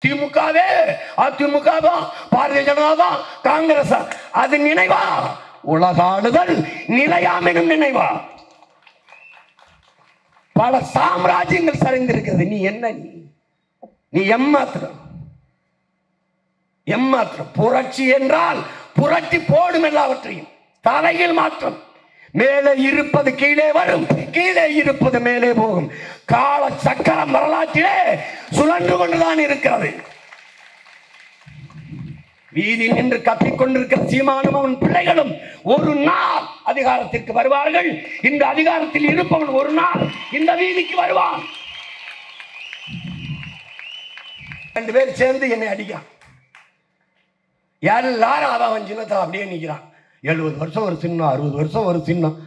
திமுகவே அதிமுகவா பாரதிய ஜனதாவா காங்கிரஸா அது நினைவா? உலக ஆளுதல் நிலையாமெனும் நினைவா? பல சாம்ராஜ்யங்கள் சரிந்திருக்கிறது. நீ என்ன? நீ எம்மாத்திரம் புரட்சி என்றால் புரட்சி போடும் எல்லாவற்றையும். தலையில் மாற்றம். மேலே இருப்பது கீழே வரும், கீழே இருப்பது மேலே போகும். கால சக்கரம் வரலாற்றிலே சுழன்று கொண்டுதான் இருக்கிறது. வீதி நின்று கத்திக்கொண்டிருக்கிற சீமானும் அவன் பிள்ளைகளும் ஒரு நாள் அதிகாரத்திற்கு வருவார்கள். இந்த அதிகாரத்தில் இருப்பவன் ஒரு நாள் இந்த வீதிக்கு வருவான். 2 பேர் சேர்ந்து என்னை அடிக்கிறான். எல்லாரும் அவன் சின்னத்தை அப்படியே நிற்கிறான். 70 வருஷம் ஒரு சின்னம், 60 வருஷம் ஒரு சின்னம்,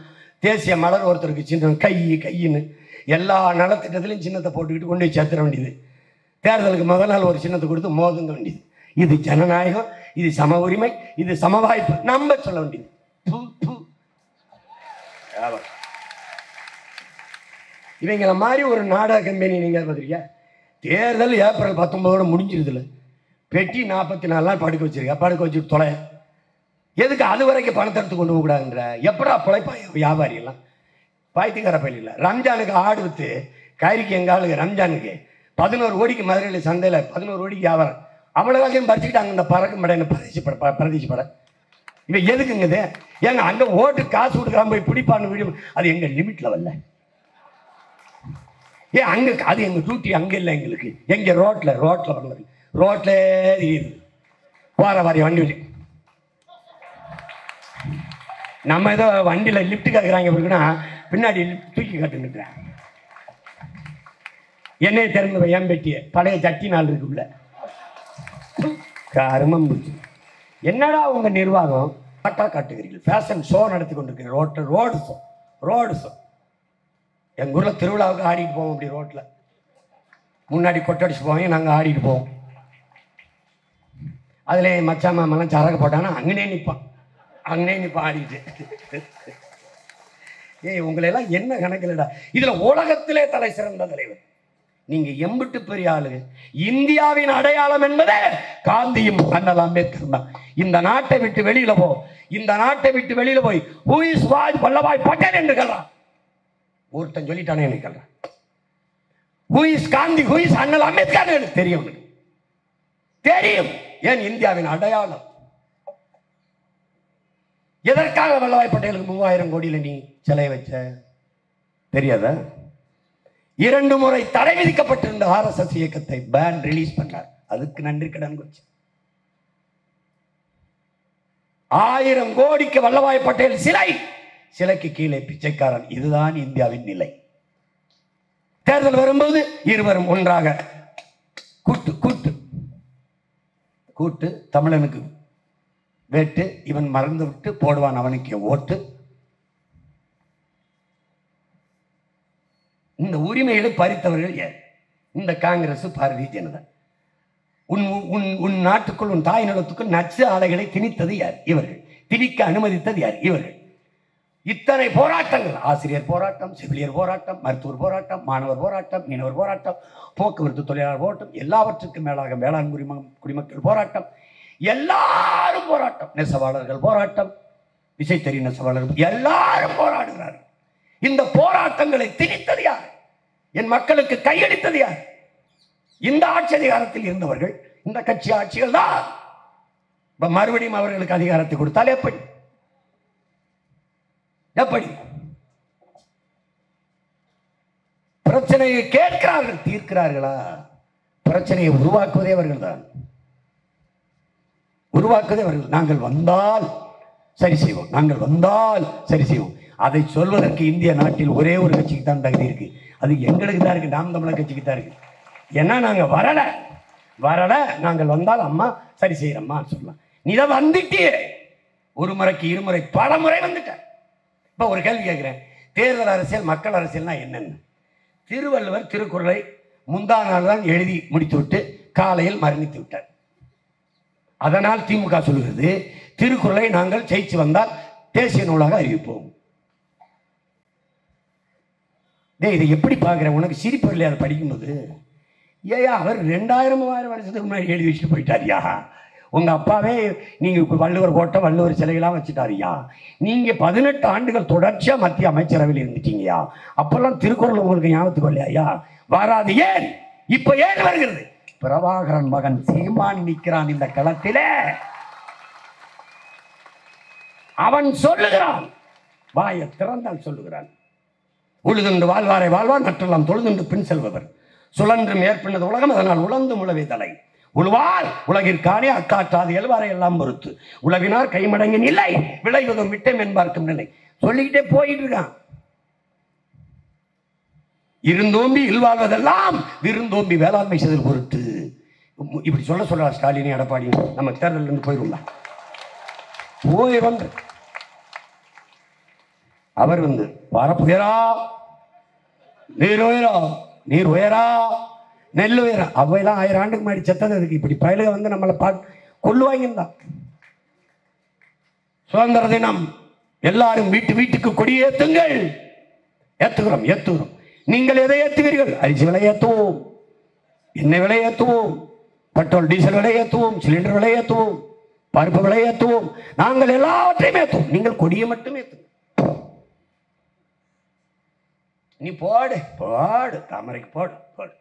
தேசிய மலர் ஒருத்தருக்கு சின்னம், கையின்னு எல்லா நலத்திட்டத்திலையும் சின்னத்தை போட்டுக்கிட்டு கொண்டு போய் சேர்த்துட வேண்டியது. தேர்தலுக்கு முதல் நாள் ஒரு சின்னத்தை கொடுத்து மோதுங்க வேண்டியது. இது ஜனநாயகம், இது சம உரிமை, இது சம வாய்ப்பு நம்ம சொல்ல வேண்டியது. இவங்கள மாதிரி ஒரு நாடக கம்பெனி நீங்க பார்த்துருக்கியா? தேர்தல் ஏப்ரல் 19 முடிஞ்சிருதுல, பெட்டி 44 நாள் படுக்க வச்சிருக்க. படுக்க வச்சுட்டு தொலை. எதுக்கு அது வரைக்கும் பணத்தை எடுத்து கொண்டு போகக்கூடாதுன்ற? எப்படா பிழைப்பா வியாபாரி எல்லாம்? பாய்த்துக்கார பயில ரம்ஜானுக்கு ஆடு வித்து கயிறுக்கு எங்க ஆளுங்க ரம்ஜானுக்கு 11 கோடிக்கு மதுரையில் சந்தையில் 11 கோடிக்கு வியாபாரம். அவ்வளோதாச்சும் பறிச்சுக்கிட்டாங்க இந்த பறக்கு மடையின பிரதேச படை. இவன் எதுக்குங்குது? ஏங்க அங்கே ஓட்டு காசு கொடுக்குறாம போய் பிடிப்பான்னு வீடியோ. அது எங்கள் லிமிட்டில் வரல. ஏன் அங்கே அது எங்கள் டியூட்டி அங்கே இல்லை. எங்களுக்கு எங்கள் ரோட்டில் வந்தது. ரோட்லே போகிற வாரி வண்டி வச்சு நம்ம ஏதோ வண்டியில் லிஃப்ட் கேட்குறாங்க இருக்குன்னா பின்னாடி தூக்கி கட்டுன்னுக்குறேன். என்னைய திறந்து என் பெட்டியை பழைய சட்டி நாள் இருக்குல்ல கருமம் முடிச்சு. என்னடா உங்க நிர்வாகம்? காட்டா காட்டுகிறீர்கள். ஃபேஷன் ஷோ நடத்தி கொண்டிருக்கிறேன். Road show. எங்கள் ஊரில் திருவிழாவுக்கு ஆடிட்டு போவோம். அப்படி ரோட்டில் முன்னாடி கொட்டடிச்சு போவோம். நாங்கள் ஆடிட்டு போவோம். அதில் மச்சா மாமெல்லாம் சரக்கு போட்டாங்கன்னா அங்கனே நிற்பான் ஆடிட்டு. உங்களெல்லாம் என்ன கணக்கில்டா? இதுல உலகத்திலே தலை சிறந்த தலைவர் நீங்க. எம்பிட்டு பெரிய ஆளு. இந்தியாவின் அடையாளம் என்பதே காந்தியும் அண்ணல் அம்பேத்கர் தான். இந்த நாட்டை விட்டு வெளியில போய் ஹூ இஸ் வல்லபாய் பட்டேல் என்று சொல்றான். ஒருத்தன் சொல்லிட்டானே எனக்கு சொல்றான். Who is Gandhi, who is அண்ணல் அம்பேத்கர் எனக்கு தெரியும். ஏன்? இந்தியாவின் அடையாளம். எதற்காக வல்லபாய் பட்டேலுக்கு 3000 கோடியில நீ சிலை வச்ச தெரியாதா? 2 முறை தடை விதிக்கப்பட்டிருந்த RSS இயக்கத்தை பேன் ரிலீஸ் பண்ணார். அதுக்கு நன்றி கடன் வச்சு 1000 கோடிக்கு வல்லபாய் பட்டேல் சிலைக்கு கீழே பிச்சைக்காரன். இதுதான் இந்தியாவின் நிலை. தேர்தல் வரும்போது இருவரும் ஒன்றாக கூட்டு தமிழனுக்கு வேட்டு. இவன் மறந்து விட்டு போடுவான் அவனுக்கு ஓட்டு. இந்த உரிமைகளை பறித்தவர்கள் யார்? இந்த காங்கிரஸ், பாரதிய ஜனதா. உன் நாட்டுக்குள், உன் தாய் நிலத்துக்குள் நச்சு ஆலைகளை திணித்தது யார்? இவர்கள். திணிக்க அனுமதித்தது யார்? இவர்கள். இத்தனை போராட்டங்கள், ஆசிரியர் போராட்டம், செவிலியர் போராட்டம், மருத்துவர் போராட்டம், மாணவர் போராட்டம், மீனவர் போராட்டம், போக்குவரத்து தொழிலாளர் போராட்டம், எல்லாவற்றுக்கும் மேலாக வேளாண் குடிமக்கள் போராட்டம், எல்லாரும் போராட்டம், நெசவாளர்கள் போராட்டம், விசைத்தறி நெசவாளர்கள் எல்லாரும் போராடுகிறார்கள். இந்த போராட்டங்களை திணித்தது யார்? என் மக்களுக்கு கையளித்தது யார்? இந்த ஆட்சி அதிகாரத்தில் இருந்தவர்கள். இந்த கட்சி ஆட்சிகள் தான். மறுபடியும் அவர்களுக்கு அதிகாரத்தை கொடுத்தால் எப்படி? பிரச்சனையை கேட்கிறார்கள், தீர்க்கிறார்களா? பிரச்சனையை உருவாக்குவதே அவர்கள் தான். நாங்கள் வந்தால் சரி செய்வோம். அதை சொல்வதற்கு இந்திய நாட்டில் ஒரே ஒரு கட்சிக்கு தான் தகுதி இருக்கு. அது எங்களுக்கு தான் இருக்கு. நாம் தமிழர் கட்சிக்கு தான் இருக்கு. ஏன்னா நாங்க வரல நாங்கள் வந்தால் அம்மா சரி செய்யறம்மா சொல்லலாம். நீ தான் வந்துட்டியே. ஒரு முறைக்கு இருமுறை பல முறை வந்துட்ட. இப்ப ஒரு கேள்வி கேட்கிறேன். தேர்தல் அரசியல், மக்கள் அரசியல்னா என்னன்னு? திருவள்ளுவர் திருக்குறளை முந்தா நாள் தான் எழுதி முடித்து விட்டு காலையில் மரணித்து விட்டார். அதனால் திமுக சொல்கிறது திருக்குறளை நாங்கள் ஜெயிச்சு வந்தால் தேசிய நூலாக அறிவிப்போம். இதை எப்படி பார்க்குறேன்? உனக்கு சிரிப்பு இல்லையா அதை படிக்கும்போது? ஏயா அவர் 2000 3000 வருஷத்துக்கு முன்னாடி எழுதி வச்சுட்டு போயிட்டாரியா. உங்கள் அப்பாவே நீங்கள் வள்ளுவர் கோட்டை வள்ளுவர் சிலைகளாம் வச்சுட்டாரியா. நீங்கள் 18 ஆண்டுகள் தொடர்ச்சியாக மத்திய அமைச்சரவையில் இருந்துட்டீங்கயா. அப்பெல்லாம் திருக்குறள் உங்களுக்கு ஞாபகத்துக்கு இல்லையா? வராது. ஏன் இப்போ ஏன் வருகிறது? பிரபாகரன் மகன் சீமான் நிற்கிறான் இந்த களத்திலே. அவன் சொல்லுகிறான், வாயை திறந்தால் சொல்லுகிறான். உழுதுண்டு வாழ்வாரை வாழ்வார் நற்றெல்லாம் தொழுதுண்டு பின் செல்பவர் சுழன்று மேற்பின்னது உலகம் அதனால் உழந்து முழவே தலை உழுவார் உலகிற்கானே அக்காற்றாது எழுவாரை எல்லாம் பொறுத்து உழவினார் கைமடங்கி நிலை விளைவதும் விட்டம் என்பார்க்கும் நிலை சொல்லிக்கிட்டே போயிட்டு இருக்கான். இருந்தோம்பி இல்வாழ்வதெல்லாம் விருந்தோம்பி வேளாண்மை செய்தல் பொருட்டு. இப்படி சொல்ல ஸ்டாலினி எடப்பாடி நம்ம தேர்தலில் இருந்து போயிருந்தா போய் வந்து அவர் வந்து வரப்புயரா நீர் உயரா நீர் உயரா நெல் உயரா அவையெல்லாம் 1000 ஆண்டுக்கு முன்னாடி செத்தது. அதுக்கு இப்படி பயலுக வந்து நம்மளை கொள்ளுவாங்கதான். சுதந்திர தினம் எல்லாரும் வீட்டுக்கு கொடியேற்றுங்கள். ஏத்துகிறோம் ஏத்துகிறோம். நீங்கள் எதை ஏற்றுவீர்கள்? அரிசி விலை ஏற்றுவோம், எண்ணெய் விலை ஏற்றுவோம், பெட்ரோல் டீசல் விலை ஏற்றுவோம், சிலிண்டர் விலை ஏற்றுவோம், பருப்பு விலை ஏற்றுவோம். நாங்கள் எல்லாவற்றையும் ஏற்றுவோம். நீங்கள் கொடியை மட்டும் ஏற்றுவோம். நீ போடு போடு தாமரைக்கு போடு போடு.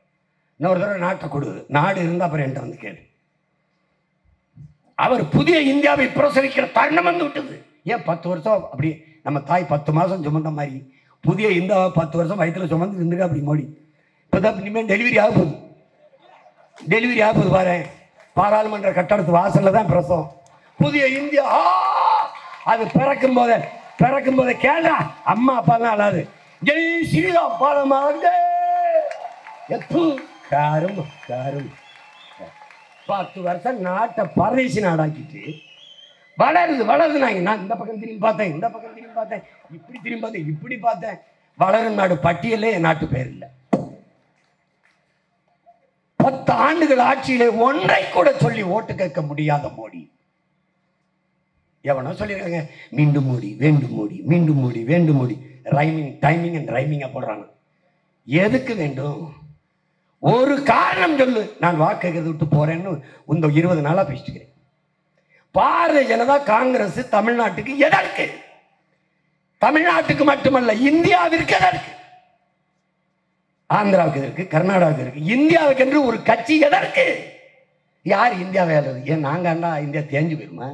இன்னொரு தடவை நாட்டை கொடு. நாடு இருந்தால் அப்புறம் என்கிட்ட வந்து கேடு. அவர் புதிய இந்தியாவை பிரசரிக்கிற தருணம் வந்து விட்டது. ஏன் 10 வருஷம் அப்படி நம்ம தாய் 10 மாதம் சுமந்த மாதிரி புதிய இந்தியாவை 10 வருஷம் வயிற்றில் சுமந்து இருந்துக்க அப்படி மோடி. இப்போதான் இனிமேல் டெலிவரி ஆக போகுது பாரு. பாராளுமன்ற கட்டடத்து வாசல்ல தான் பிரசவம். புதிய இந்தியா அது பிறக்கும் போதே கேளா அம்மா அப்பா தான் அழாது. ஜெய் ஸ்ரீராம் பாலமாக 10 வருஷம் நாட்டை பரதேசி நாடாக்கிட்டு வளருது. நான் இந்த பக்கம் திரும்பி பார்த்தேன், இப்படி பார்த்தேன். வளரும் நாடு பட்டியலே என் நாட்டு பேர் இல்லை. 10 ஆண்டுகள் ஆட்சியிலே ஒன்றை கூட சொல்லி ஓட்டு கேட்க முடியாத மோடி. எவனோ சொல்லியிருக்காங்க மீண்டும் மோடி வேண்டும் மோடி மீண்டும் மோடி வேண்டும் மோடி. டைமிங் அண்ட் ரைமிங்கா போடுறாங்க. எதுக்கு வேண்டும்? ஒரு காரணம் சொல்லு. நான் வாக்கு விட்டு போறேன்னு இந்த 20 நாளா பேசிட்டுக்கிறேன். பாரதிய ஜனதா காங்கிரஸ் தமிழ்நாட்டுக்கு எதற்கு? தமிழ்நாட்டுக்கு மட்டுமல்ல இந்தியாவிற்கு எதற்கு? ஆந்திராவுக்கு எதற்கு? கர்நாடகாவுக்கு எதற்கு? இந்தியாவுக்கு என்று ஒரு கட்சி எதற்கு? யார் இந்தியாவை ஆளுறது? ஏன் நாங்க இந்தியா தேஞ்சு போயிருமா?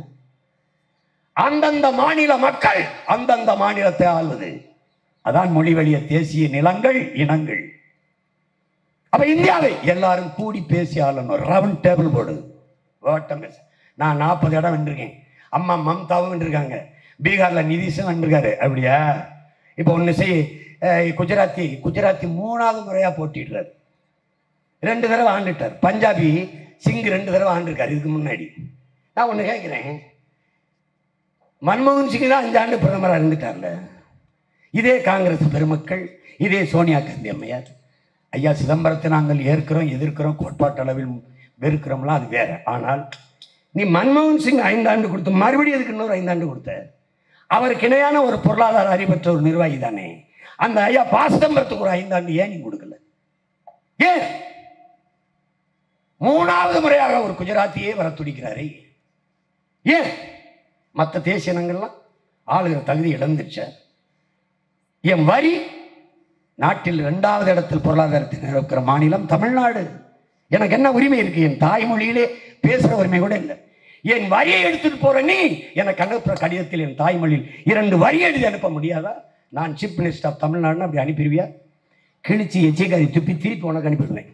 அந்தந்த மாநில மக்கள் அந்தந்த மாநிலத்தை ஆள்வது. அதான் மொழி வழிய தேசிய நிலங்கள் இனங்கள். அப்ப இந்தியாவை எல்லாரும் கூடி பேசி ஆளணும். Round table board. நான் 40 இடம் வென்றிருக்கேன். அம்மா மம்தாவும் வென்றிருக்காங்க. பீகார்ல நிதிஷும் வென்றிருக்காரு. அப்படியா? இப்போ ஒன்று செய். குஜராத்தி 3வது முறையா போட்டிடுறாரு. 2 தடவை ஆண்டுட்டார். பஞ்சாபி சிங் 2 தடவை ஆண்டிருக்காரு இதுக்கு முன்னாடி. நான் ஒன்று கேட்கிறேன், மன்மோகன் சிங் தான் 5 ஆண்டு பிரதமராக இருந்துட்டார்ல. இதே காங்கிரஸ் பெருமக்கள், இதே சோனியா காந்தி அம்மையார், ஐயா சிதம்பரத்தை நாங்கள் ஏற்கிறோம் எதிர்க்கிறோம் கோட்பாட்டு அளவில் வெறுக்கிறோம்லாம் அது வேற. ஆனால் நீ மன்மோகன் சிங் 5 ஆண்டு கொடுத்து மறுபடியும் அதுக்கு இன்னொரு 5 ஆண்டு கொடுத்த. அவருக்கு இணையான ஒரு பொருளாதார அறிவற்ற ஒரு நிர்வாகி தானே. அந்த ஐயா சிதம்பரத்துக்கு ஒரு 5 ஆண்டு ஏன் நீ கொடுக்கல? ஏன் 3வது முறையாக ஒரு குஜராத்தியே வர துடிக்கிறாரே ஏன்? மற்ற தேசிய இனங்கள்லாம் ஆளுகிற தகுதி இழந்துருச்ச. என் வரி நாட்டில் 2வது இடத்தில் பொருளாதாரத்தில் இருக்கிற மாநிலம் தமிழ்நாடு. எனக்கு என்ன உரிமை இருக்கு? என் தாய்மொழியிலே பேசுற உரிமை கூட இல்லை. என் வரியை எடுத்துட்டு போற நீ எனக்கு அனுப்புற கடிதத்தில் என் தாய்மொழியில் 2 வரி எழுதி அனுப்ப முடியாதா? நான் சீஃப் மினிஸ்டர் ஆஃப் தமிழ்நாடுன்னு அப்படி அனுப்பிடுவியா? கிழிச்சி எச்சிக்காரி துப்பி திருப்பி உனக்கு அனுப்பிடுவேன்.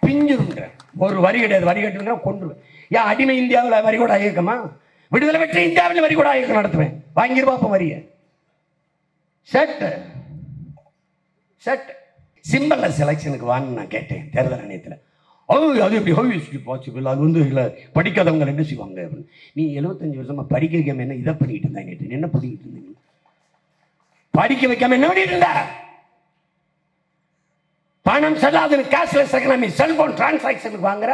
பிஞ்சுருங்க. ஒரு வரி கிடையாது. வரி கட்டுங்க கொண்டுருவேன். ஏன் அடிமை இந்தியாவில் வரி கூட இயக்கமா? விடுதலை பெற்ற இந்தியாவில் வரி கூட இயக்கம் நடத்துவேன். வாங்கிருவாப்ப வரிய செட் சிம்பிள் செலக்ஷனுக்கு வான்னு நான் கேட்டேன் தேர்தல் ஆணையத்தில். அது எப்படி பாசிபிள்? அது வந்து இல்லை, படிக்காதவங்க என்ன செய்வாங்க அப்படின்னு. நீ 75 வருஷமா படிக்க வைக்காம என்ன இதை பண்ணிட்டு இருந்தாங்க? கேட்டேன். என்ன பண்ணிக்கிட்டு இருந்தீங்க? படிக்க வைக்காம என்ன பண்ணிட்டு இருந்த? பணம் செல்லாத கேஷ்லெஸ் எக்கனாமி செல்போன் டிரான்சாக்சனுக்கு வாங்குற.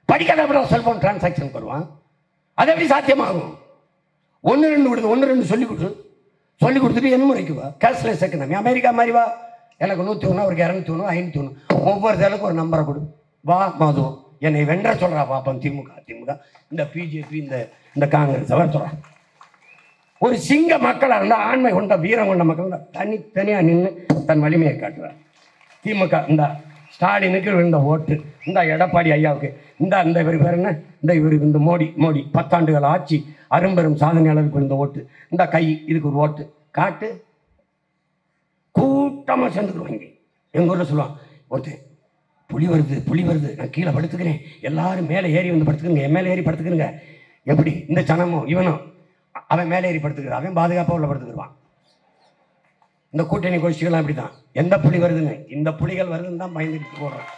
படிக்காத செல்போன் டிரான்சாக்சனுக்கு வருவான். அது எப்படி சாத்தியமாகும்? 1 2 சொல்லிக் கொடுத்துட்டு என்ன முறைக்கு வா? கேஷ்லெஸ் எக்கனாமி அமெரிக்கா மாதிரி வா. எனக்கு 101, அவருக்கு 201, 501. ஒவ்வொரு தேர்தலுக்கு ஒரு நம்பரை கொடு. வா மது என்னை வென்ற சொல்றா பாப்பம். திமுக இந்த பிஜேபி இந்த காங்கிரஸ் அவர் சொல்றான். ஒரு சிங்க மக்களாக இருந்தால், ஆண்மை கொண்ட வீரம் கொண்ட மக்கள் தனித்தனியாக நின்று தன் வலிமையை காட்டுறார். திமுக இந்த ஸ்டாலினுக்கு விழுந்த ஓட்டு, இந்த எடப்பாடி ஐயாவுக்கு, இந்த இவர் பேர் என்ன, இவருக்கு இந்த மோடி 10 ஆண்டுகள் ஆட்சி அரும்பெரும் சாதனையாளருக்கு விழுந்த ஓட்டு, இந்த கை இதுக்கு ஒரு ஓட்டு காட்டு. கூட்டமாக சேர்ந்துக்குருவாங்க. எங்கள் ஊரில் சொல்லுவான் ஒருத்தர், புலி வருது நான் கீழே படுத்துக்கிறேன், எல்லாரும் மேலே ஏறி வந்து படுத்துக்கிறேங்க, என் மேலே ஏறி படுத்துக்கிறேங்க. எப்படி இந்த சனமும் இவனும் அவன் மேலே ஏறி படுத்துக்கிறான், அவன் பாதுகாப்பாக உள்ள படுத்துக்கிடுவான். இந்த கூட்டணி கோஷ்டிகள்லாம் அப்படி தான். எந்த புலி வருதுன்னு, இந்த புலிகள் வருதுன்னு தான் பயந்துட்டு போடுறோம்.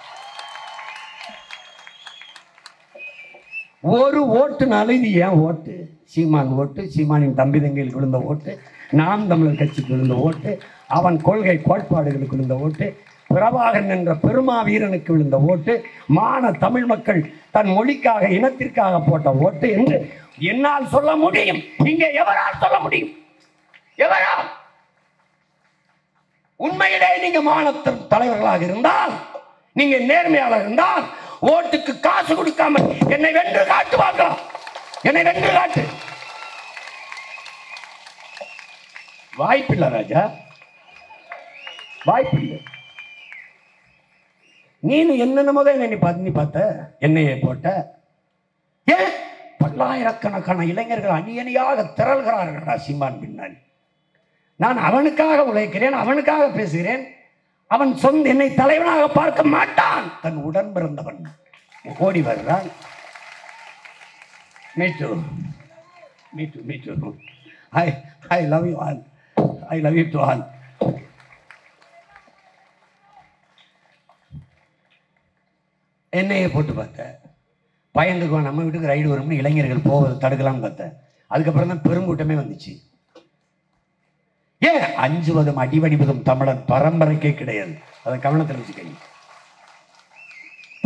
ஒரு ஓட்டுனாலும் இது ஏன் ஓட்டு, சீமான் ஓட்டு, சீமானின் தம்பி தங்கைகளுக்கு விழுந்த ஓட்டு, நாம் தமிழர் கட்சிக்கு விழுந்த ஓட்டு, அவன் கொள்கை கோட்பாடுகளுக்கு விழுந்த ஓட்டு, பிரபாகரன் என்ற பெருமா வீரனுக்கு விழுந்த ஓட்டு, மான தமிழ் மக்கள் தன் மொழிக்காக இனத்திற்காக போட்ட ஓட்டு என்று என்னால் சொல்ல முடியும். இங்கே எவரால் சொல்ல முடியும்? எவரால்? உண்மையிலே நீங்க மாநில தலைவர்களாக இருந்தால், நீங்க நேர்மையாளர் இருந்தால், ஓட்டுக்கு காசு கொடுக்காம என்னை வென்று காட்டு பார்க்கலாம். என்னை வென்று காட்டு. வாய்ப்பில்லை ராஜா, வாய்ப்பில்லை. நீனு என்னென்னமோ தான் நீ பார்த்த என்னையே போட்ட. ஏன் பல்லாயிரக்கணக்கான இளைஞர்கள் அணியணியாக திரள்கிறார்களா சீமான் பின்னாடி. நான் அவனுக்காக உழைக்கிறேன், அவனுக்காக பேசுகிறேன். அவன் சொந்த என்னை தலைவனாக பார்க்க மாட்டான். தன் உடன் பிறந்தவன் ஓடி வருகிறான். I love you all. I love you to all. என்னையே போட்டு பார்த்தேன். பயந்துக்குவான், நம்ம வீட்டுக்கு ரைடு வரும்னு இளைஞர்கள் போவது தடுக்கலாம்னு பார்த்தேன். அதுக்கப்புறம் தான் பெருங்கூட்டமே வந்துச்சு. ஏன் அஞ்சுவதும் அடிவடிவதும் தமிழன் பரம்பரைக்கே கிடையாது. அதை கவனத்தில் வச்சுக்கணும்.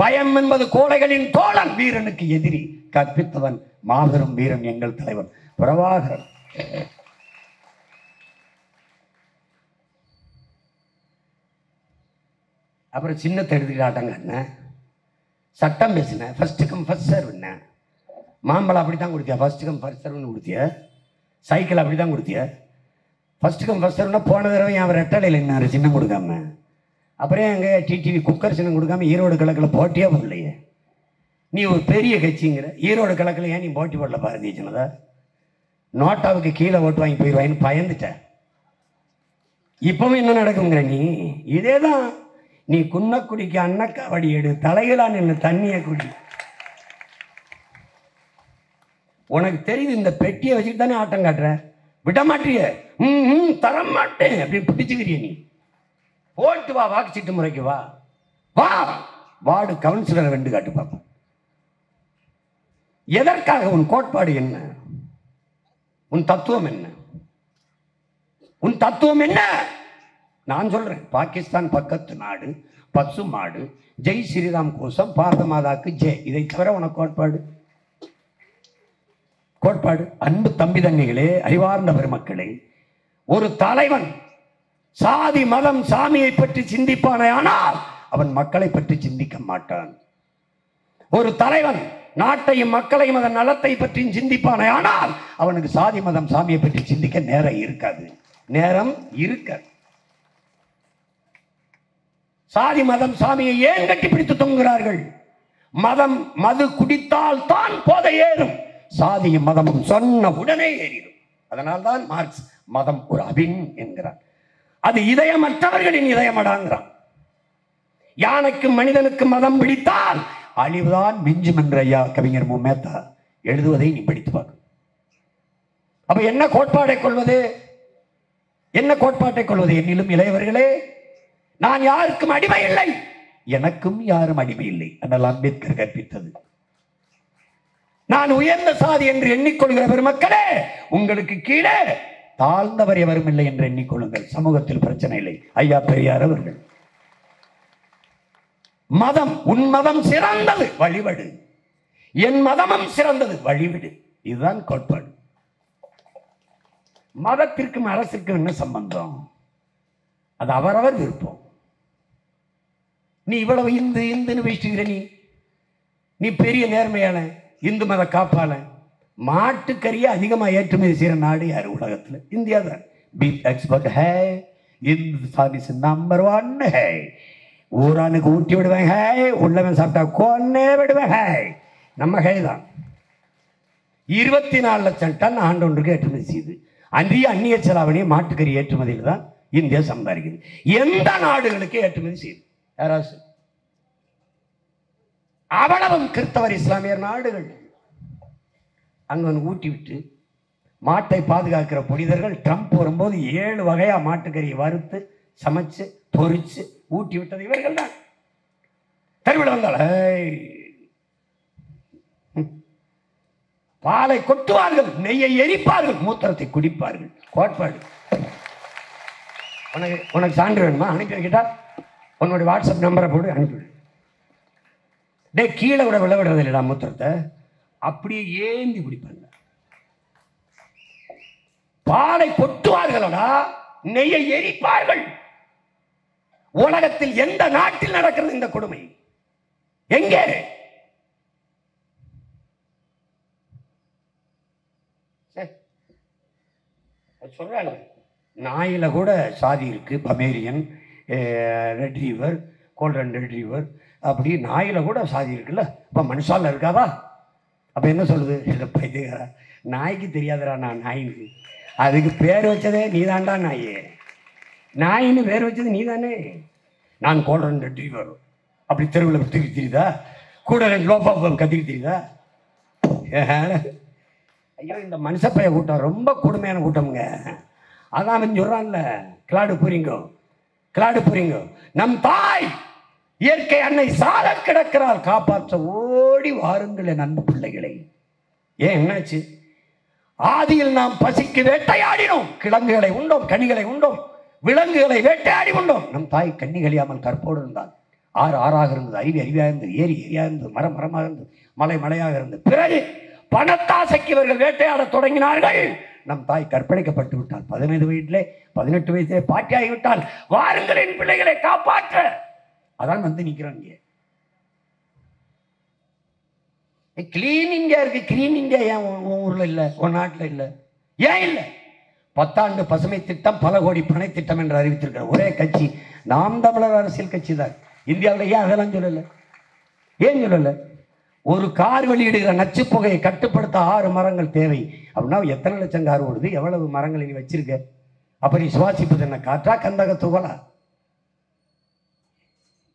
பயம் என்பது கோழைகளின் தோழன், வீரனுக்கு எதிரி கற்பித்தவன் மாபெரும் வீரன் எங்கள் தலைவன் பிரபாகரன். அப்புறம் சின்னத்தை எடுத்துக்கிட்டாட்டாங்க. என்ன சட்டம் பேசின, ஃபர்ஸ்ட் கம் ஃபர்ஸ்ட் சர்வ். என்ன மாம்பழம் அப்படி தான் கொடுத்தியா, ஃபர்ஸ்ட் கம் ஃபர்ஸ்ட் சர்வ்னு கொடுத்திய. சைக்கிள் அப்படி தான் கொடுத்திய. ஃபர்ஸ்ட் கம் ஃபர்ஸ்ட் சர்வ்னா போன தடவை அவர் ரெட்டடையில் என்ன சின்னம் கொடுக்காம, அப்புறம் எங்கே டிடிவி குக்கர் சின்னம் கொடுக்காம ஈரோடு கிழக்கில் போட்டியே போடலையே. நீ ஒரு பெரிய கட்சிங்கிற ஈரோடு கிழக்கில் ஏன் நீ போட்டி போடல? பாரதிய ஜனதா நோட்டாவுக்கு கீழே ஓட்டு வாங்கி போயிடுவாயின்னு பயந்துட்ட. இப்பவும் என்ன நடக்குங்கிற நீ இதே தான். நீ குன்னக்குடிக்கு அன்னக்காவடி எடு, தலைகளா நின்று தண்ணியை குடி. உனக்கு தெரியுது இந்த பெட்டியை வச்சுட்டு தானே ஆட்டம் காட்டுற. விட மாட்டிய, தர மாட்டேன் அப்படின்னு பிடிச்சுக்கிறிய. நீ ஓட்டு வா, வாக்குச்சீட்டு முறைக்கு வா. வா வார்டு கவுன்சிலரை வெண்டு காட்டு பாப்பா. எதற்காக? உன் கோட்பாடு என்ன? உன் தத்துவம் என்ன? உன் தத்துவம் என்ன? நான் சொல்றேன், பாகிஸ்தான் பக்கத்து நாடு, பசு மாடு, ஜெய் ஸ்ரீராம் கோஷம், பாரத மாதாக்கு ஜெய். இதை தவிர உனக்கு கோட்பாடு? கோட்பாடு? அன்பு தம்பி தங்கைகளே, அறிவார்ந்த பெருமக்களே, ஒரு தலைவன் சாதி மதம் சாமியை பற்றி சிந்திப்பானே ஆனால் அவன் மக்களை பற்றி சிந்திக்க மாட்டான். ஒரு தலைவன் நாட்டையும் மக்களையும் அதன் நலத்தை பற்றி சிந்திப்பானே ஆனால் அவனுக்கு சாதி மதம் சாமியை பற்றி சிந்திக்க நேரம் இருக்காது. நேரம் இருக்காது. சாதி மதம் சாமியை ஏன் கட்டி பிடித்து தொங்குகிறார்கள்? மது குடித்தால் தான் போதை ஏறும், சாதியும் மதமும் சொன்ன உடனே ஏறிடும். அதனால்தான் மார்க்ஸ் மதம் ஒரு அபின் என்கிறார். அது இதயமற்றவர்களின் இதயமடாங்கிறான். யானைக்கு மனிதனுக்கு மதம் பிடித்தால் அழிவுதான் மிஞ்சும் என்ற ஐயா கவிஞர் மு. மேத்தா எழுதுவதை நீ படித்து பார்க்க. அப்ப என்ன கோட்பாடை கொள்வது? என்ன கோட்பாட்டை கொள்வது? என்னிலும் இளையவர்களே, நான் யாருக்கும் அடிமை இல்லை, எனக்கும் யாரும் அடிமை இல்லை. அண்ணல் அம்பேத்கர் கற்பித்தது. நான் உயர்ந்த சாதி என்று எண்ணிக்கொள்கிற பெருமக்களே, உங்களுக்கு கீழே தாழ்ந்தவர் எவரும் இல்லை என்று எண்ணிக்கொள்ளுங்கள். சமூகத்தில் பிரச்சனை இல்லை. ஐயா பெரியார் அவர்கள் மதம், உன் மதம் சிறந்தது வழிபடு, என் மதமும் சிறந்தது வழிவிடு. இதுதான் கோட்பாடு. மதத்திற்கும் அரசிற்கும் என்ன சம்பந்தம்? அது அவரவர் விருப்பம். நீ இவ்வளவு இந்து இந்துன்னு பேசிட்டுக்கிற நீ பெரிய நேர்மையான இந்து மத காப்பாள. மாட்டுக்கறியை அதிகமாக ஏற்றுமதி செய்கிற நாடு யார் உலகத்தில்? இந்தியா தான். பீஃப் எக்ஸ்போர்ட் ஹே, இந்து சர்வீஸ் நம்பர் 1 ஹே. ஊரானுக்கு ஊட்டி விடுவேன் ஹே, உள்ளவன் சாப்பிட்டா கொன்னே விடுவேன் ஹே. நம்ம ஹே தான். 24 லட்சம் டன் ஆண்டொன்றுக்கு ஏற்றுமதி செய்யுது. அந்நிய செலாவணியை மாட்டுக்கறி ஏற்றுமதியில் தான் இந்தியா சம்பாதிக்குது. எந்த நாடுகளுக்கு ஏற்றுமதி செய்யுது யாராவது? அவ்வளவும் கிறிஸ்தவர் இஸ்லாமியர் நாடுகள். அங்கே வந்து ஊட்டி விட்டு மாட்டை பாதுகாக்கிற புனிதர்கள் ட்ரம்ப் வரும்போது 7 வகையா மாட்டுக்கறியை வறுத்து சமைச்சு பொறிச்சு ஊட்டி விட்டது இவர்கள் தான். தெருவில் வந்தால் பாலை கொட்டுவார்கள், நெய்யை எரிப்பார்கள், மூத்திரத்தை குடிப்பார்கள். கோட்பாடு. உனக்கு சான்று வேணுமா? அனுப்பி வைக்கிட்டா உன்னுடைய வாட்ஸ்அப் நம்பரை போட்டு அனுப்பிவிடு. டே கீழே விட விளைவிடுறது இல்லைடா மூத்திரத்தை, அப்படியே ஏந்தி குடிப்பாங்க. பாலை கொட்டுவார்களா, நெய்யை எரிப்பார்கள். உலகத்தில் எந்த நாட்டில் நடக்கிறது இந்த கொடுமை? எங்கே? சொல்றாங்க நாயில கூட சாதி இருக்கு. பமேரியன், ரெட்ரீவர், கோல்டன் ரெட்ரீவர், அப்படி நாயில கூட சாதி இருக்குல்ல. அப்ப மனுஷால இருக்காதா? அப்ப என்ன சொல்லுது? இல்ல நாய்க்கு தெரியாதரா நான் நாயின்னு. அதுக்கு பேர் வச்சதே நீதான்டா நாயே. நாயின்னு பேர் வச்சது நீதானே. நான் கோல்டன் ரெட்ரீவர் அப்படி தெருவில் தூக்கி தெரியுதா? கூட 2 லோபா கத்திக்கு தெரியுதா? ஐயோ, இந்த மனுஷப்பைய கூட்டம் ரொம்ப கொடுமையான கூட்டமுங்க. அதான் அவன் சொல்றான்ல, கிளாடு புரிங்கோ நம் தாய் இயற்கை அன்னை சால கிடக்கிறாள், காப்பாற்ற ஓடி வாருங்கள் என் அன்பு பிள்ளைகளை. ஏன் என்னாச்சு? ஆதியில் நாம் பசிக்கு வேட்டையாடினோம், கிழங்குகளை உண்டோம், கனிகளை உண்டோம், விலங்குகளை வேட்டையாடி உண்டோம். நம் தாய் கண்ணி கழியாமல் கற்போடு இருந்தால். ஆறு ஆறாக இருந்தது, அருவி அருவியாக இருந்தது, ஏரி ஏரியாக இருந்தது, மரம் மரமாக இருந்தது, மலை மலையாக இருந்தது. பிறகு பணத்தாசைக்கு இவர்கள் வேட்டையாட தொடங்கினார்கள். நம் தாய் கற்பழிக்கப்பட்டு விட்டால், 15 வயதிலே 18 வயதிலே பாட்டியாகிவிட்டால், வாருங்கள் என் பிள்ளைகளை காப்பாற்ற. அதான் வந்து நிற்கிறாங்க. கிளீன் இந்தியா இருக்கு. கிளீன் இந்தியா ஏன் உன் ஊர்ல இல்லை, உன் நாட்டில் இல்லை? ஏன் இல்லை? 10 ஆண்டு பசுமை திட்டம், பல கோடி பணை திட்டம் என்று அறிவித்திருக்கிற ஒரே கட்சி நாம் தமிழர் அரசியல் கட்சி தான் இந்தியாவில். ஏன் அதெல்லாம் சொல்லலை? ஏன் சொல்லலை? ஒரு கார் வெளியிடுகிற நச்சு புகையை கட்டுப்படுத்த 6 மரங்கள் தேவை அப்படின்னா எத்தனை லட்சம் கார் ஓடுது? எவ்வளவு மரங்களை நீ வச்சிருக்க? அப்ப நீ சுவாசிப்பது என்ன, காற்றா கந்தக துகளா?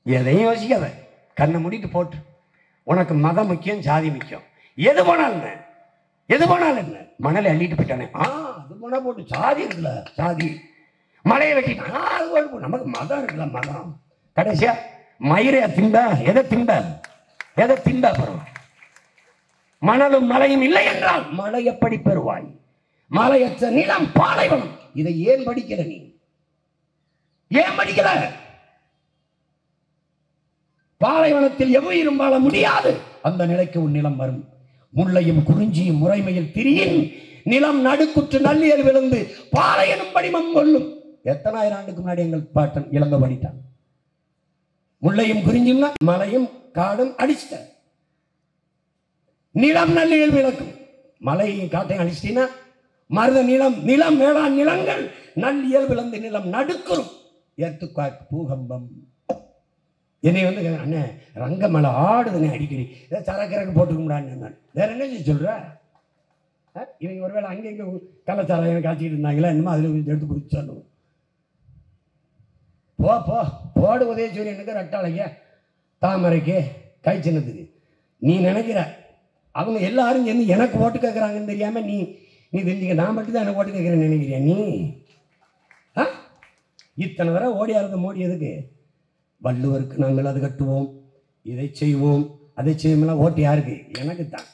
எதையும் யோசிக்காத, கண்ணை மூடிட்டு போட்டு. உனக்கு மதம் முக்கியம், ஜாதி முக்கியம். எது போனாலும் என்ன, மணலை அள்ளிட்டு போயிட்டானே, அது போனா போட்டு. ஜாதி இருக்குல்ல, ஜாதி. மலையை வெட்டிட்டான், அது போட்டு. நமக்கு மதம் இருக்குல்ல, மதம். கடைசியா மயிரை திண்டா, எதை திண்டா பெறும்? மணலும் மலையும் இல்லை என்றால் மழை எப்படி பெறுவாய்? மலையற்ற நிலம் பாலைவனம். இதை ஏன் படிக்கிற நீ? ஏன் படிக்கிற? பாலைவனத்தில் எவ்வுயிரும் வாழ முடியாது. அந்த நிலைக்கு உன் நிலம் வரும். முல்லையும் குறிஞ்சியும் முறைமையில் திரியின் நிலம் நடுக்குற்று நல்லியல் விழுந்து பாலை எனும் படிமம் கொள்ளும். எத்தனாயிரம் ஆண்டுக்கு முன்னாடி எங்கள் பாட்டன் இளங்க படித்தான். முல்லையும் குறிஞ்சியும் மலையும் காடும் அடிச்சிட்ட. நிலம் நல்லியல் விளக்கும். மலையும் காட்டையும் அடிச்சிட்டீங்கன்னா மருத நிலம் வேளாண் நிலங்கள் நல்லியல் விளந்து நிலம் நடுக்குறும். ஏத்துக்காட்டு பூகம்பம். என்னை வந்து அண்ணே ரங்கமலை ஆடுதுண்ணே அடிக்கடி, ஏதாவது சரக்கரக்கு போட்டுக்கும்டான்னு. வேற என்ன சொல்ற? இவங்க ஒருவேளை அங்கே இங்கே கள்ளச்சாராயம் காய்ச்சிக்கிட்டு இருந்தாங்களா என்னமோ அதில் எடுத்து குடிச்சாலும் போடு உதயசூரியனுக்கு ரெட்டாளைக்கு தாமரைக்கு கை சின்னத்துக்கு. நீ நினைக்கிற அவங்க எல்லாரும் சேர்ந்து எனக்கு ஓட்டு கேட்குறாங்கன்னு தெரியாமல் நீ தெரிஞ்சுக்க. நான் மட்டும் தான் எனக்கு ஓட்டு கேட்குறேன்னு நினைக்கிறியா நீ? இத்தனை தடவை ஓடியா இருந்த மோடி எதுக்கு? வள்ளுவருக்கு நாங்கள் அது கட்டுவோம், இதை செய்வோம், அதை செய்வோம்லாம். ஓட்டு யாருக்கு? எனக்கு தான்.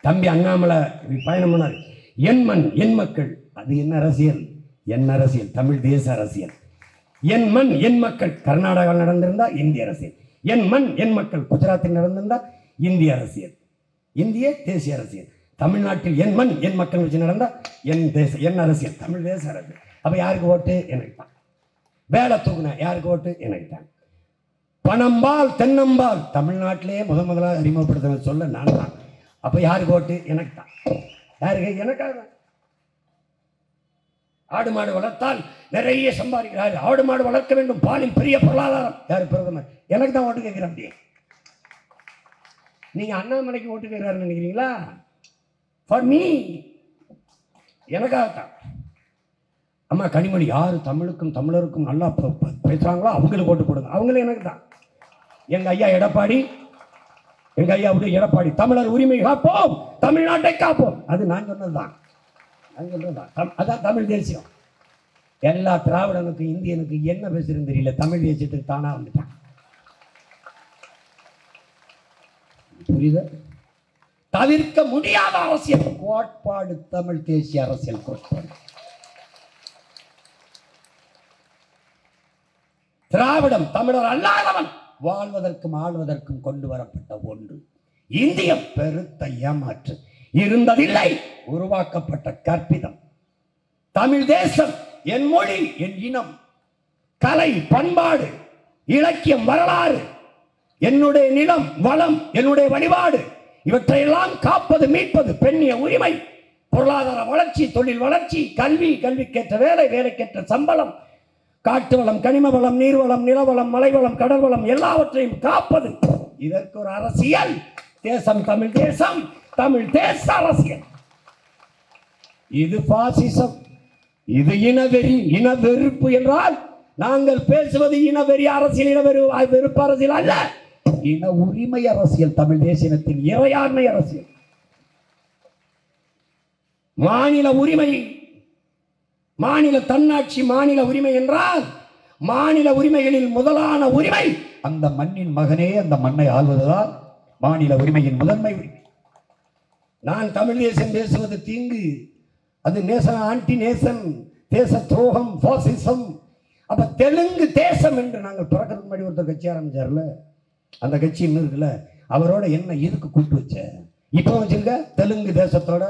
தம்பி அண்ணாமலை பயணம் பண்ணார். என் மண் என் மக்கள். அது என்ன அரசியல்? என்ன அரசியல்? தமிழ் தேச அரசியல். என் மண் என் மக்கள் கர்நாடகாவில் நடந்திருந்தா இந்திய அரசியல். என் மண் என் மக்கள் குஜராத்தில் நடந்திருந்தா இந்திய அரசியல், இந்திய தேசிய அரசியல். தமிழ்நாட்டில் என் மண் என் மக்கள் வச்சு நடந்தா என் அரசியல், தமிழ் தேச அரசியல். அப்போ யாருக்கு ஓட்டு? எனக்கு தான். வேலை தூக்குன யாருக்கு ஓட்டு? எனக்கு தான். பனம்பால் தென்னம்பால் தமிழ்நாட்டிலேயே முதலாக அறிமுகப்படுத்த சொல்ல நான் தான். அப்ப யாருக்கு ஓட்டு? எனக்கு தான். யாருக்கு? எனக்காக தான். ஆடு மாடு வளர்த்தால் நிறைய சம்பாதிக்கிறாரு, ஆடு மாடு வளர்க்க வேண்டும், பாலின் பெரிய பொருளாதாரம். யாரு? பிரதமர். எனக்கு தான் ஓட்டு கேட்கிறேன். அப்படியே நீங்க அண்ணாமலைக்கு ஓட்டு கேட்கிறாருன்னு நினைக்கிறீங்களா? ஃபார் மீ, எனக்காகத்தான். அம்மா கனிமொழி யாரு தமிழுக்கும் தமிழருக்கும் நல்லா பேசுறாங்களோ அவங்களுக்கு ஓட்டு போடுங்க. அவங்களும் எனக்கு தான். எங்க ஐயா எடப்பாடி, எங்க ஐயாவுடைய எடப்பாடி தமிழர் உரிமை காப்போம், தமிழ்நாட்டை காப்போம். அது நான் சொன்னதுதான். அதான் தமிழ் தேசியம். எல்லா திராவிடனுக்கு இந்தியனுக்கு என்ன பேசுறது தெரியல, தமிழ் தேசியத்துக்கு தானா வந்துட்டான். புரியுது? தவிர்க்க முடியாத அரசியல் கோட்பாடு தமிழ் தேசிய அரசியல் கோட்பாடு. திராவிடம் தமிழர் அல்லாதவன் வாழ்வதற்கும் ஆள்வதற்கும் கொண்டு வரப்பட்ட ஒன்று. இந்தியம் பெருத்த ஏமாற்று, இருந்ததில்லை, உருவாக்கப்பட்ட கற்பிதம். தமிழ் தேசம் என் மொழி, என் இனம், கலை, பண்பாடு, இலக்கியம், வரலாறு, என்னுடைய நிலம், வளம், என்னுடைய வழிபாடு, இவற்றையெல்லாம் காப்பது, மீட்பது பெண்ணிய உரிமை, பொருளாதார வளர்ச்சி, தொழில் வளர்ச்சி, கல்வி, கல்விக்கேற்ற வேலை, வேலைக்கேற்ற சம்பளம், காட்டு வளம், கனிம வளம், நீர்வளம், நிலவளம், மலைவளம், கடல் வளம் எல்லாவற்றையும் காப்பது. இதற்கு ஒரு அரசியல் தேசம், தமிழ் தேசம், தமிழ் தேச அரசியல். இது பாசிசம், இது இனவெறி, இன வெறுப்பு என்றால் நாங்கள் பேசுவது இனவெறி அரசியல், வெறுப்பு அரசியல் அல்ல, இன உரிமை அரசியல், தமிழ் தேசியத்தின் இறையாண்மை அரசியல். மாநில உரிமை, மாநில தன்னாட்சி, மாநில உரிமை என்றால் மாநில உரிமைகளில் முதலான உரிமை அந்த மண்ணின் மகனே அந்த மண்ணை ஆள்வதுதான் மாநில உரிமையின் முதன்மை உரிமை. நான் தமிழ் தேசம் பேசுவது தீங்கு, அது நேசன், ஆன்டி நேசன், தேச துரோகம், பாசிசம். அப்ப தெலுங்கு தேசம் என்று நாங்கள் பிறக்கிறதுக்கு முன்னாடி ஒருத்தர் கட்சி ஆரம்பிச்சார்ல, அந்த கட்சி இன்னும் இருக்குல்ல, அவரோட என்ன எதுக்கு கூட்டு வச்ச? இப்போ வச்சிருக்க தெலுங்கு தேசத்தோட,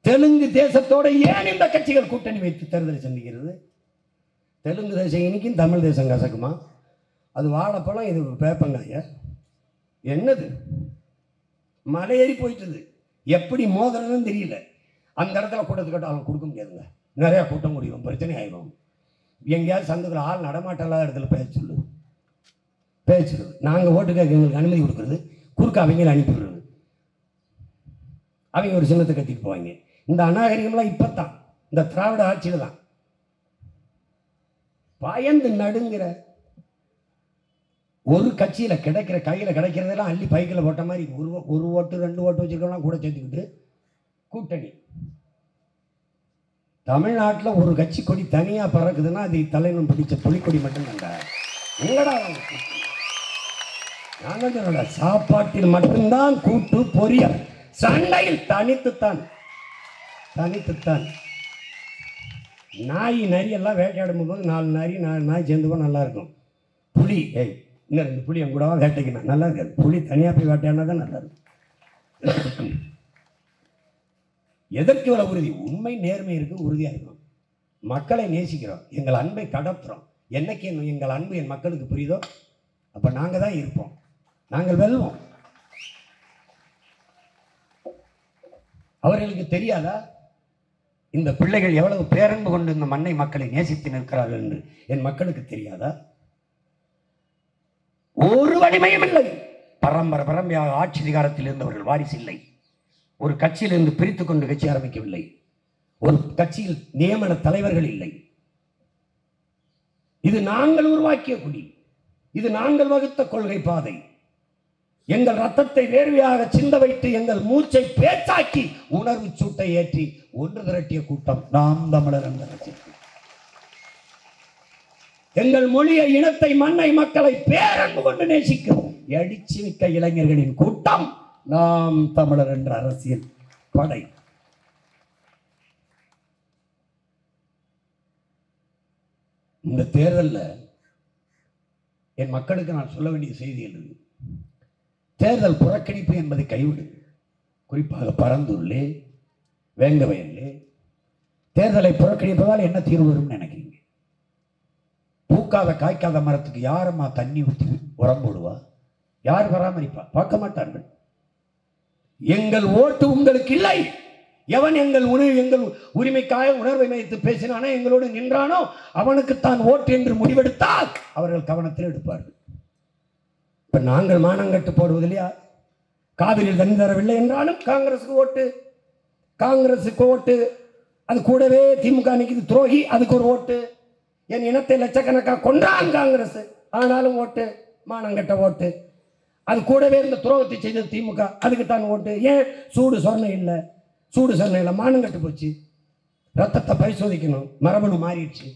தெலுங்கு தேசத்தோட ஏன் இந்த கட்சிகள் கூட்டணி வைத்து தேர்தலை சந்திக்கிறது? தெலுங்கு தேசம் இனிக்கும் தமிழ் தேசம் கசக்குமா? அது வாழைப்பழம், இது வேப்பங்காய, என்னது மலையேறி போயிட்டுது. எப்படி மோதுறதுன்னு தெரியல. அந்த இடத்துல கூட்டத்துக்கு அவங்க கொடுக்க முடியாதுங்க, நிறையா கூட்டம் முடியும், பிரச்சனை ஆயிடும். எங்கேயாவது சந்துக்கள் ஆள் நடமாட்டம் இல்லாத இடத்துல பேசுறது, நாங்கள் ஓட்டு கேட்க எங்களுக்கு அனுமதி கொடுக்குறது, குறுக்க அவங்கள அனுப்பிடுறது, அவங்க ஒரு சின்னத்தை கட்டிட்டு போவாங்க. இந்த அநாகரிகம்லாம் இப்போத்தான், இந்த திராவிட ஆட்சியில் தான். பயந்து நடுங்கிற ஒரு கட்சியில் கிடைக்கிற, கையில் கிடைக்கிறதெல்லாம் அள்ளி பைக்கில் போட்ட மாதிரி ஒரு ஓட்டு 2 ஓட்டு வச்சுருக்கலாம் கூட சேர்த்துக்கிட்டு கூட்டணி. தமிழ்நாட்டில் ஒரு கட்சி கொடி தனியாக பறக்குதுன்னா அது தலைவன் பிடிச்ச புலிக்கொடி மட்டும்தாங்க. எங்கடா நான் சொல்லல, சாப்பாட்டில் மட்டும்தான் கூட்டு பொரியல், சண்டையில் தனித்துத்தான். நாய் நரி எல்லாம் வேட்டையாடும் போது 4 நாய் சேர்ந்து போய் நல்லா இருக்கும். புலி இன்னும் 2 புலி என் கூட வேட்டைக்கணும், நல்லா இருக்காது. புலி தனியாக போய் வேட்டையாடினா தான் நல்லா இருக்கும். எதற்கு இவ்வளவு உறுதி? உண்மை நேர்மை இருக்கு, உறுதியாக இருக்கும். மக்களை நேசிக்கிறோம், எங்கள் அன்பை கடத்துறோம். என்னைக்கு எங்கள் அன்பு என் மக்களுக்கு புரியுதோ அப்ப நாங்க தான் இருப்போம், நாங்கள் வெல்வோம். அவர்களுக்கு தெரியாதா இந்த பிள்ளைகள் எவ்வளவு பேரன்பு கொண்டு இந்த மண்ணை மக்களை நேசித்து நிற்கிறார்கள் என்று? என் மக்களுக்கு தெரியாதா? ஒரு வலிமையும் இல்லை. பரம்பரையாக ஆட்சி அதிகாரத்தில் இருந்தவர்கள் வாரிசு இல்லை. ஒரு கட்சியிலிருந்து பிரித்துக் கொண்டு கட்சி ஆரம்பிக்கவில்லை. ஒரு கட்சியில் நியமன தலைவர்கள் இல்லை. இது நாங்கள் உருவாக்கிய குடி, இது நாங்கள் வகுத்த கொள்கை பாதை. எங்கள் ரத்தத்தை வேர்வையாக சிந்த வைத்து எங்கள் மூச்சை பேச்சாக்கி உணர்வு சூட்டை ஏற்றி ஒன்று திரட்டிய கூட்டம் நாம் தமிழர் என்ற கட்சி. எங்கள் மொழியை, இனத்தை, மண்ணை, மக்களை பேரன்பு கொண்டு நேசிக்கும் எழுச்சி மிக்க இளைஞர்களின் கூட்டம் நாம் தமிழர் என்ற அரசியல் படை. இந்த தேர்தலில் என் மக்களுக்கு நான் சொல்ல வேண்டிய செய்தி எழுது. தேர்தல் புறக்கணிப்பு என்பதை கைவிடு. குறிப்பாக பரந்தூர்லே, வேங்கவயல்லே தேர்தலை புறக்கணிப்பதால் என்ன தீர்வு வரும் நினைக்கிறீங்க? பூக்காத காய்க்காத மரத்துக்கு யாரம்மா தண்ணி ஊற்றி உரம் போடுவா? யார் பராமரிப்பா? பார்க்க மாட்டார்கள். எங்கள் ஓட்டு உங்களுக்கு இல்லை. எவன் எங்கள் உரிமைக்காக உணர்வை வைத்து பேசினானோ, எங்களோடு நின்றானோ, அவனுக்குத்தான் ஓட்டு என்று முடிவெடுத்தால் அவர்கள் கவனத்தில் எடுப்பார்கள். இப்ப நாங்கள் மானங்கட்டு போடுவது இல்லையா? காவிரியில் தண்ணி தரவில்லை என்றாலும் காங்கிரஸுக்கு ஓட்டு, காங்கிரஸுக்கு ஓட்டு. அது கூடவே திமுக நிற்குது துரோகி, அதுக்கு ஒரு ஓட்டு. என் இனத்தை லட்சக்கணக்காக கொன்றான் காங்கிரஸ், ஆனாலும் ஓட்டு, மானங்கட்ட ஓட்டு. அது கூடவே இந்த துரோகத்தை செய்தது திமுக, அதுக்கு தான் ஓட்டு. ஏன்? சூடு சொர்ணம் இல்லை, சூடு சொர்ணம் இல்லை, மானங்கட்டு போச்சு. ரத்தத்தை பரிசோதிக்கணும், மரபணு மாறிடுச்சு.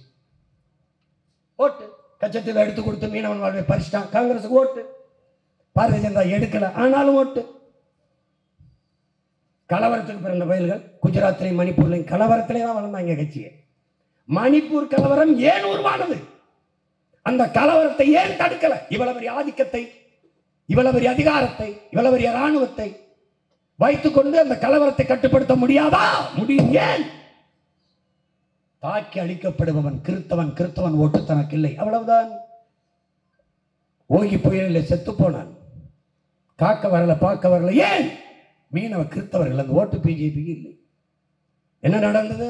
ஓட்டு கச்சத்தில் எடுத்து கொடுத்து மீனவன் வாழ்வை பறிச்சிட்டான், காங்கிரஸுக்கு ஓட்டு. பாரதிய ஜனதா எடுக்கல, ஆனாலும் ஓட்டு. கலவரத்துக்கு பிறந்த வயல்கள் குஜராத்திலையும் மணிப்பூர்லையும் கலவரத்திலே தான் வளர்ந்தாங்க கட்சியை. மணிப்பூர் கலவரம் ஏன் உருவானது? அந்த கலவரத்தை ஏன் தடுக்கல? இவ்வளவு பெரிய ஆதிக்கத்தை, இவ்வளவு பெரிய அதிகாரத்தை, இவ்வளவு பெரிய ராணுவத்தை வைத்துக் கொண்டு அந்த கலவரத்தை கட்டுப்படுத்த முடியாதா? முடியும். ஏன்? தாக்கி அழிக்கப்படுபவன் கிறிஸ்தவன், கிறிஸ்தவன் ஓட்டு தனக்கு இல்லை, அவ்வளவுதான். ஓகி புயலில் செத்து போனான், காக்க வரல, பார்க்க வரல. ஏன்? மீனவ கிறிஸ்தவர்கள், அந்த ஓட்டு பிஜேபிக்கு இல்லை. என்ன நடந்தது?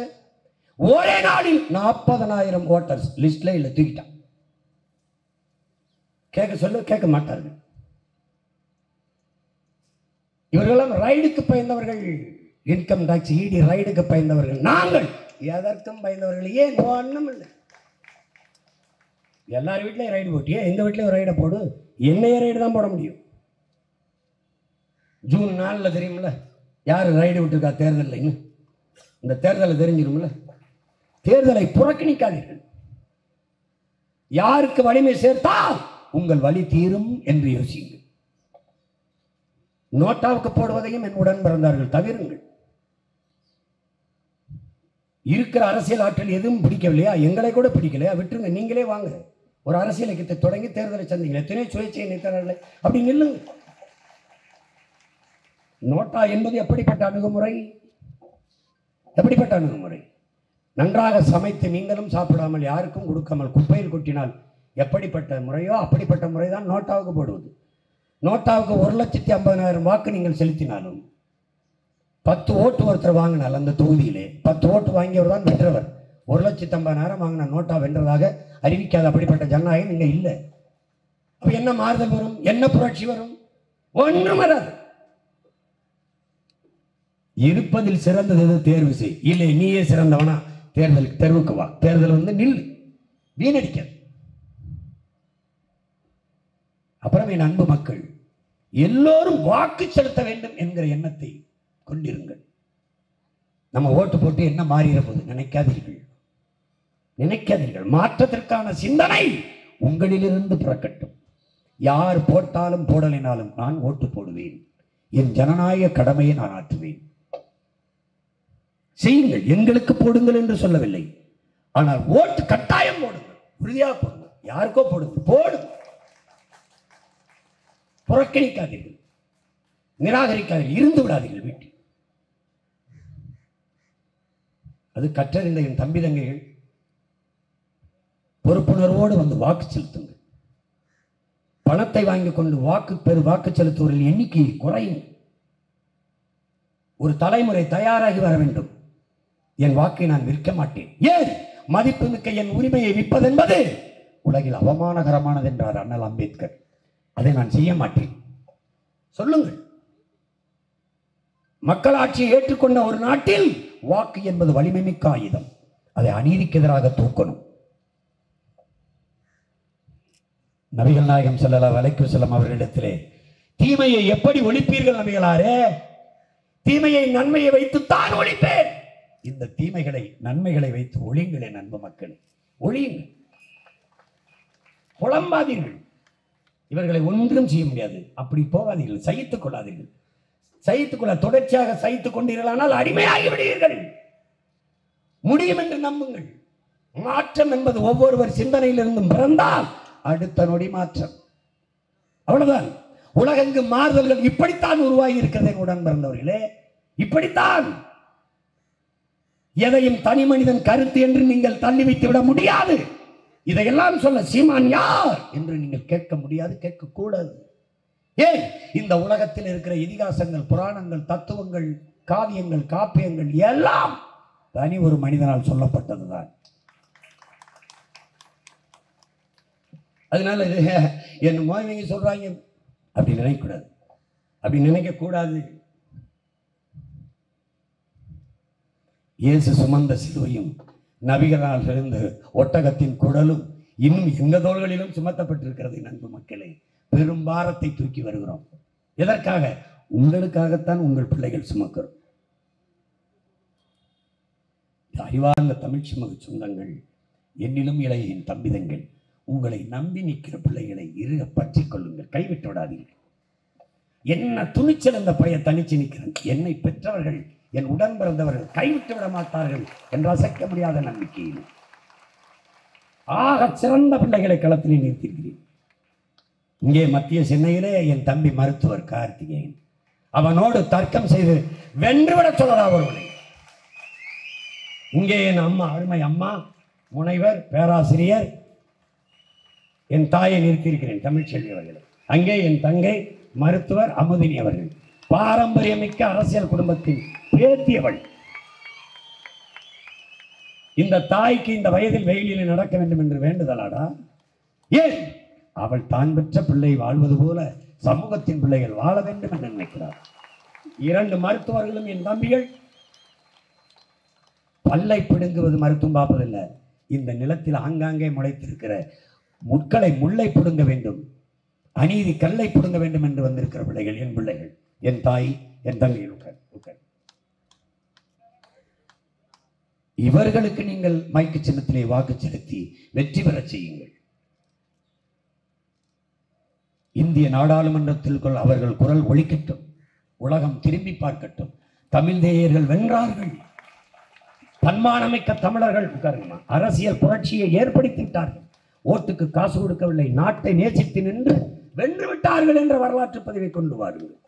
ஒரே நாளில் 40,000 ஓட்டர்ஸ் லிஸ்ட்ல இல்ல தூக்கிட்டான். கேட்க சொல்ல கேட்க மாட்டார்கள். இவர்களெல்லாம் ரைடுக்கு பயந்தவர்கள், இன்கம் டாக்ஸ் இடி ரைடுக்கு பயந்தவர்கள். நாங்கள் எதற்கும் பயந்தவர்கள். ஏன்? ஒன்றும் இல்லை. எல்லார் வீட்லையும் ரைடு போட்டியே, எங்க வீட்லையும் ரைடை போடு. என்னைய ரைடு தான் போட முடியும். ஜூன் 4 தெரியுமில்ல யார் ரைடு விட்டுருக்கா தேர்தலில். இன்னும் இந்த தேர்தலை தெரிஞ்சிருமில்ல. தேர்தலை புறக்கணிக்காதீர்கள். யாருக்கு வலிமை சேர்த்தால் உங்கள் வலி தீரும் என்று யோசியுங்கள். நோட்டாவுக்கு போடுவதையும் என் உடன் பிறந்தார்கள் தவிருங்கள். இருக்கிற அரசியல் ஆற்றல் எதுவும் பிடிக்கவில்லையா? எங்களை கூட பிடிக்கலையா? விட்டுருங்க, நீங்களே வாங்க. ஒரு அரசியல் இயக்கத்தை தொடங்கி தேர்தலை சந்திங்க. எத்தனை சுயேட்சை நிற்கிறார்கள், அப்படி நில்லுங்க. நோட்டா என்பது எப்படிப்பட்ட அணுகுமுறை? எப்படிப்பட்ட அணுகுமுறை? நன்றாக சமைத்து நீங்களும் சாப்பிடாமல் யாருக்கும் கொடுக்காமல் குப்பையில் கொட்டினால் எப்படிப்பட்ட முறையோ அப்படிப்பட்ட முறைதான் நோட்டாவுக்கு போடுவது. நோட்டாவுக்கு 1,50,000 வாக்கு நீங்கள் செலுத்தினாலும் 10 ஓட்டு ஒருத்தர் வாங்கினால் அந்த தொகுதியிலே 10 ஓட்டு வாங்கியவர் தான் வென்றவர். 1,50,000 வாங்கின நோட்டா வென்றதாக அறிவிக்காத அப்படிப்பட்ட ஜனநாயகம் இங்க இல்லை. அப்ப என்ன மாறுதல் வரும்? என்ன புரட்சி வரும்? ஒன்றும் வராது. இருப்பதில் சிறந்தது தேர்வு செய். இல்லை நீயே சிறந்தவனா? தேர்தலுக்கு தெருவுக்கு வா. தேர்தல் வந்து நில், வீணடிக்க. அப்புறம் என் அன்பு மக்கள், எல்லோரும் வாக்கு செலுத்த வேண்டும் என்கிற எண்ணத்தை கொண்டிருங்கள். நம்ம ஓட்டு போட்டு என்ன மாறிட போது நினைக்காதீர்கள், நினைக்காதீர்கள். மாற்றத்திற்கான சிந்தனை உங்களிலிருந்து பிறக்கட்டும். யார் போட்டாலும் போடலினாலும் நான் ஓட்டு போடுவேன். என் ஜனநாயக கடமையை நான் ஆற்றுவேன். செய்யுங்கள், எங்களுக்கு போடுங்கள் என்று சொல்லவில்லை. ஆனால் ஓட்டு கட்டாயம் போடுங்கள், உறுதியாக போடுங்கள். யாருக்கோ போடுங்கள், போடுங்கள். புறக்கணிக்காதீர்கள், நிராகரிக்காதீர்கள், இருந்து விடாதீர்கள் வீட்டில். அது கற்றறிந்த என் தம்பி தங்கைகள் பொறுப்புணர்வோடு வந்து வாக்கு செலுத்துங்கள். பணத்தை வாங்கிக் கொண்டு வாக்கு செலுத்துவதில் எண்ணிக்கையை குறையும். ஒரு தலைமுறை தயாராகி வர வேண்டும். என் வாக்கை நான் விற்க மாட்டேன். ஏன்? மதிப்புமிக்க என் உரிமையை விற்பதென்பது உலகில் அவமானகரமானது என்றார் அண்ணல் அம்பேத்கர். அதை நான் செய்ய மாட்டேன். சொல்லுங்கள். மக்களாட்சியை ஏற்றுக்கொண்ட ஒரு நாட்டில் வாக்கு என்பது வலிமை மிக்க ஆயுதம். அதை அநீதிக்கு எதிராக தூக்கணும். நபிகள் நாயகம் ஸல்லல்லாஹு அலைஹி வஸல்லம் அவர்களிடத்திலே தீமையை எப்படி ஒழிப்பீர்கள் நபிகளாரே? தீமையை நன்மையை வைத்து தான் ஒழிப்பேன். இந்த தீமைகளை நன்மைகளை வைத்து ஒழிங்களே அன்பு மக்களே, ஒழியுங்கள். புலம்பாதீர்கள். இவர்களை ஒன்றும் செய்ய முடியாது. அப்படி போகாதீர்கள், சகித்துக் கொள்ளாதீர்கள். தொடர்ச்சியாக சகித்துக் கொண்டீர்களானால் அடிமையாகி விடுவீர்கள். முடியும் என்று நம்புங்கள். மாற்றம் என்பது ஒவ்வொருவர் சிந்தனையிலிருந்தும் பிறந்தால் அடுத்த நொடி மாற்றம். அவ்வளவுதான். உலகெங்கு மாறுதல்கள் இப்படித்தான் உருவாகி இருக்கிறதை உடன் பிறந்தவர்களே, இப்படித்தான். எதையும் தனி மனிதன் கருத்து என்று நீங்கள் தள்ளி வைத்து விட முடியாது. இதையெல்லாம் சொல்ல சீமான் யார் என்று நீங்கள் கேட்க முடியாது, கேட்கக்கூடாது. ஏன்? இந்த உலகத்தில் இருக்கிற இதிகாசங்கள், புராணங்கள், தத்துவங்கள், காவியங்கள், காப்பியங்கள் எல்லாம் தனி ஒரு மனிதனால் சொல்லப்பட்டதுதான். அதனால என் மோய்வங்க சொல்றாங்க அப்படி நினைக்கக்கூடாது, அப்படி நினைக்கக்கூடாது. இயேசு சுமந்த சிலுவையும் நபிகளால் இருந்து ஒட்டகத்தின் குடலும் இன்னும் எங்க தோள்களிலும் சுமத்தப்பட்டிருக்கிறது. நண்பு மக்களே, பெரும் பாரத்தை தூக்கி வருகிறோம். எதற்காக? உங்களுக்காகத்தான் உங்கள் பிள்ளைகள் சுமக்கிறோம். அறிவார்ந்த தமிழ் சுமகு சொந்தங்கள், என்னிலும் இளைய என் தம்பிதங்கள், உங்களை நம்பி நிற்கிற பிள்ளைகளை இறுக பற்றி கொள்ளுங்கள், கைவிட்டு விடாதீர்கள். என்ன துணிச்சல் அந்த பையன் தனிச்சு நிற்கிறேன். என்னை பெற்றவர்கள், என் உடன் பிறந்தவர்கள் கைவிட்டு விட மாட்டார்கள் என்று அசைக்க முடியாத நம்பிக்கையில் ஆக சிறந்த பிள்ளைகளை களத்திலே நிறுத்தியிருக்கிறேன். இங்கே மத்திய சென்னையிலே என் தம்பி மருத்துவர் கார்த்திகேயன், அவனோடு தர்க்கம் செய்து வென்றுவிட சொல்லலாம் ஒருவனை. இங்கே என் அம்மா, அருமை அம்மா முனைவர் பேராசிரியர் என் தாயை நிறுத்தியிருக்கிறேன், தமிழ்ச்செல்வி அவர்கள். அங்கே என் தங்கை மருத்துவர் அமுதினி அவர்கள், பாரம்பரியமிக்க அரசியல் குடும்பத்தின் பேத்தியவள். இந்த தாய்க்கு இந்த வயதில் வெயிலில் நடக்க வேண்டும் என்று வேண்டுதலாடா? ஏன்? அவள் தான் பெற்ற பிள்ளை வாழ்வது போல சமூகத்தின் பிள்ளைகள் வாழ வேண்டும் என்று நினைக்கிறார். 2 மருத்துவர்களும் என் தம்பிகள். பல்லை பிடுங்குவது மருத்துவம் பார்ப்பதில்லை. இந்த நிலத்தில் ஆங்காங்கே முளைத்திருக்கிற முட்களை முல்லை பிடுங்க வேண்டும், அநீதி கல்லை பிடுங்க வேண்டும் என்று வந்திருக்கிற பிள்ளைகள் என் பிள்ளைகள், என் தாய், என் தங்கைகள். இவர்களுக்கு நீங்கள் மைக்கு சின்னத்திலே வாக்கு செலுத்தி வெற்றி பெற செய்யுங்கள். இந்திய நாடாளுமன்றத்தில் அவர்கள் குரல் ஒலிக்கட்டும், உலகம் திரும்பி பார்க்கட்டும். தமிழ் தேயர்கள் வென்றார்கள், தன்மானமிக்க தமிழர்கள் அரசியல் புரட்சியை ஏற்படுத்திவிட்டார்கள், ஓட்டுக்கு காசு கொடுக்கவில்லை, நாட்டை நேசித்து நின்று வென்று விட்டார்கள் என்ற வரலாற்று பதிவை கொண்டு வாருங்கள்.